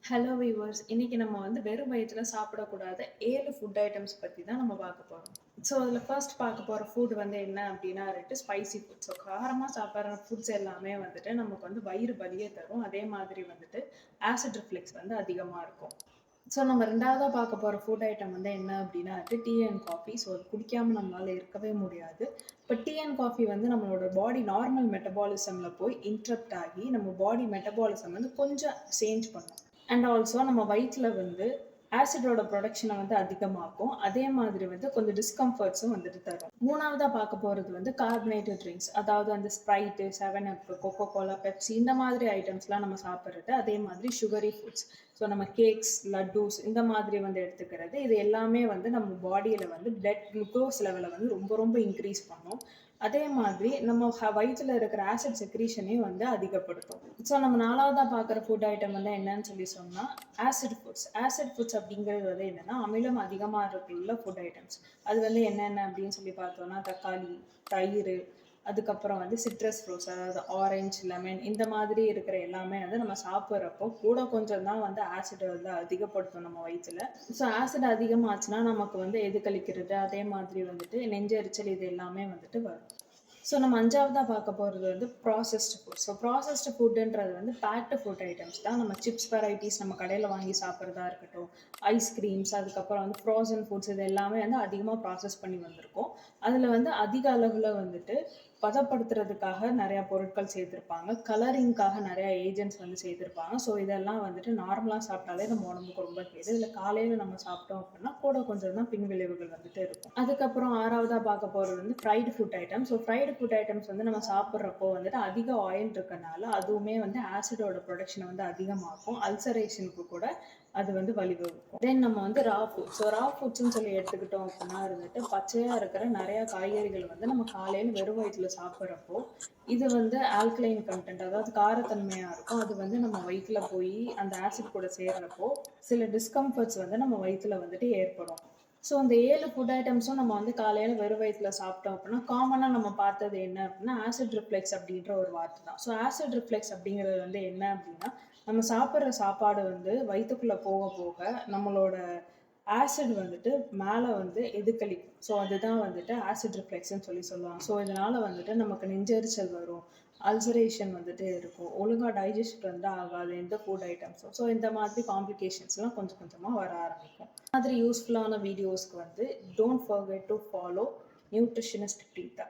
Hello viewers. இன்னைக்கு நம்ம வந்து வெறும் வயித்துல சாப்பிடக்கூடாத 7 ஃபுட் ஐட்டம்ஸ் பத்தி தான் நம்ம பார்க்க போறோம். ஸோ அதில ஃபர்ஸ்ட் பார்க்க போற ஃபுட் வந்து என்ன அப்டின்னா ஸ்பைசி ஃபுட். ஸோ காரமா சாப்பிடுற ஃபுட்ஸ் எல்லாமே வந்துட்டு நமக்கு வந்து வயிறு வலிய தரும். அதே மாதிரி வந்துட்டு ஆசிட் ரிஃப்ளெக்ஸ் வந்து அதிகமா இருக்கும். ஸோ நம்ம 2வதா பார்க்க போற ஃபுட் ஐட்டம் வந்து என்ன அப்டின்னா டீ அண்ட் காஃபி. ஸோ அது குடிக்காம நம்மளால இருக்கவே முடியாது. இப்ப டீ அண்ட் காஃபி வந்து நம்மளோட பாடி நார்மல் மெட்டபாலிசம்ல போய் இன்டரப்ட் ஆகி நம்ம பாடி மெட்டபாலிசம் வந்து கொஞ்சம் சேஞ்ச் பண்ணும். அண்ட் ஆல்சோ நம்ம வயித்துல வந்து ஆசிடோட ப்ரொடக்ஷனை வந்து அதிகமாக்கும். அதே மாதிரி வந்து கொஞ்சம் டிஸ்கம்ஃபர்ட்ஸும் வந்துட்டு தரும். 3வதா பார்க்க போறது வந்து கார்பனேட்டட் ட்ரிங்க்ஸ். அதாவது அந்த ஸ்ப்ரைட்டு, 7 அப், கொக்கோ கோலா, பெப்சி இந்த மாதிரி ஐட்டம்ஸ்லாம் நம்ம சாப்பிடுறது. அதே மாதிரி சுகரி ஃபுட்ஸ். ஸோ நம்ம கேக்ஸ், லட்டூஸ் இந்த மாதிரி வந்து எடுத்துக்கிறது. இது எல்லாமே வந்து நம்ம பாடியில வந்து பிளட் குளுக்கோஸ் லெவல வந்து ரொம்ப ரொம்ப இன்க்ரீஸ் பண்ணும். அதே மாதிரி நம்ம வயித்துல இருக்கிற ஆசிட் செக்ரீஷனையும் வந்து அதிகப்படுத்தும். ஸோ நம்ம 4வதா பார்க்குற ஃபுட் ஐட்டம் வந்து என்னன்னு சொல்லி சொன்னா, ஆசிட் ஃபுட்ஸ். ஆசிட் ஃபுட்ஸ் அப்படிங்கிறது வந்து என்னன்னா, அமிலம் அதிகமா உள்ள ஃபுட் ஐட்டம்ஸ். அது வந்து என்னென்ன அப்படின்னு சொல்லி பார்த்தோம்னா, தக்காளி, தயிரு, அதுக்கப்புறம் வந்து சிட்ரஸ் ஃப்ரூட்ஸ் அதாவது ஆரஞ்சு, லெமன் இந்த மாதிரி இருக்கிற எல்லாமே வந்து நம்ம சாப்பிட்றப்போ கூட கொஞ்சம் தான் வந்து ஆசிட் வந்து அதிகப்படுத்தும் நம்ம வயித்துல. ஸோ ஆசிட் அதிகமாச்சுன்னா நமக்கு வந்து எதுக்களிக்கிறது, அதே மாதிரி வந்துட்டு நெஞ்செரிச்சல் இது எல்லாமே வந்துட்டு வரும். ஸோ நம்ம 5வதா பார்க்க போறது வந்து ப்ராசஸ்டு ஃபுட். ஸோ ப்ராசஸ்டு ஃபுட்டுன்றது வந்து பேக்டு ஃபுட் ஐட்டம்ஸ் தான். நம்ம சிப்ஸ் வெரைட்டிஸ் நம்ம கடையில வாங்கி சாப்பிட்றதா இருக்கட்டும், ஐஸ்கிரீம்ஸ், அதுக்கப்புறம் வந்து ஃப்ரோசன் ஃபுட்ஸ் இது எல்லாமே வந்து அதிகமா ப்ராசஸ் பண்ணி வந்திருக்கும். அதில வந்து அதிக அளவுல வந்துட்டு பதப்படுத்துறதுக்காக நெறைய பொருட்கள் சேர்த்திருப்பாங்க. கலரிங்க்காக நெறைய ஏஜென்ட்ஸ் வந்து சேர்த்திருப்பாங்க. ஸோ இதெல்லாம் வந்துட்டு நார்மலா சாப்பிட்டாலே நம்ம உடம்புக்கு ரொம்ப கேடு. இதில காலையில நம்ம சாப்பிட்டோம் அப்படின்னா, கூட கொஞ்சம் தான் பின்விளைவுகள் வந்துட்டு இருக்கும். அதுக்கப்புறம் 6வதா பார்க்க போறது வந்து fried food items. So fried food items வந்து நம்ம சாப்பிட்றப்போ வந்துட்டு அதிக ஆயில் இருக்கனால, அதுவுமே வந்து ஆசிடோட ப்ரொடக்ஷன வந்து அதிகமாக்கும். அல்சரேஷனுக்கு கூட அது வந்து வழிவகுக்கும். தென் நம்ம வந்து ரா ஃபுட். ஸோ ரா ஃபுட்ஸ்ன்னு சொல்லி எடுத்துக்கிட்டோம் அப்படின்னா வந்துட்டு, பச்சையா இருக்கிற நெறைய காய்கறிகள் வந்து நம்ம காலையில வெறும் வயித்துல சாப்பிட்றப்போ, இது வந்து ஆல்கலைன் கன்டென்ட் அதாவது காரத்தன்மையா இருக்கும். அது வந்து நம்ம வயித்துல போயி அந்த ஆசிட் கூட சேர்றப்போ, சில டிஸ்கம்ஃபர்ட்ஸ் வந்து நம்ம வயித்துல வந்துட்டு ஏற்படும். ஸோ அந்த 7 ஃபுட் ஐட்டம்ஸும் நம்ம வந்து காலையில வெறும் வயித்துல சாப்பிட்டோம் அப்படின்னா, காமனா நம்ம பார்த்தது என்ன அப்படின்னா, ஆசிட் ரிஃப்ளெக்ஸ் அப்படின்ற ஒரு வார்த்தை தான். ஸோ ஆசிட் ரிஃப்ளெக்ஸ் அப்படிங்கிறது வந்து என்ன அப்படின்னா, நம்ம சாப்பிடுற சாப்பாடு வந்து வயித்துக்குள்ள போக போக நம்மளோட ஆசிட் வந்துட்டு மேல வந்து எதிர்கலிக்கும். ஸோ அதுதான் வந்துட்டு ஆசிட் ரிஃப்ளெக்ஸ்ன்னு சொல்லி சொல்லுவாங்க. ஸோ இதனால வந்துட்டு நமக்கு நெஞ்செரிச்சல் வரும். அல்சரேஷன் வந்துட்டு இருக்கும். ஒழுங்கா டைஜஸ்ட் வந்து ஆகாது எந்த ஃபுட் ஐட்டம்ஸும். ஸோ இந்த மாதிரி காம்ப்ளிகேஷன்ஸ்லாம் கொஞ்சம் கொஞ்சமா வர ஆரம்பிக்கும். இந்த மாதிரி யூஸ்ஃபுல்லான வீடியோஸ்க்கு வந்து don't forget to follow nutritionist Preetha.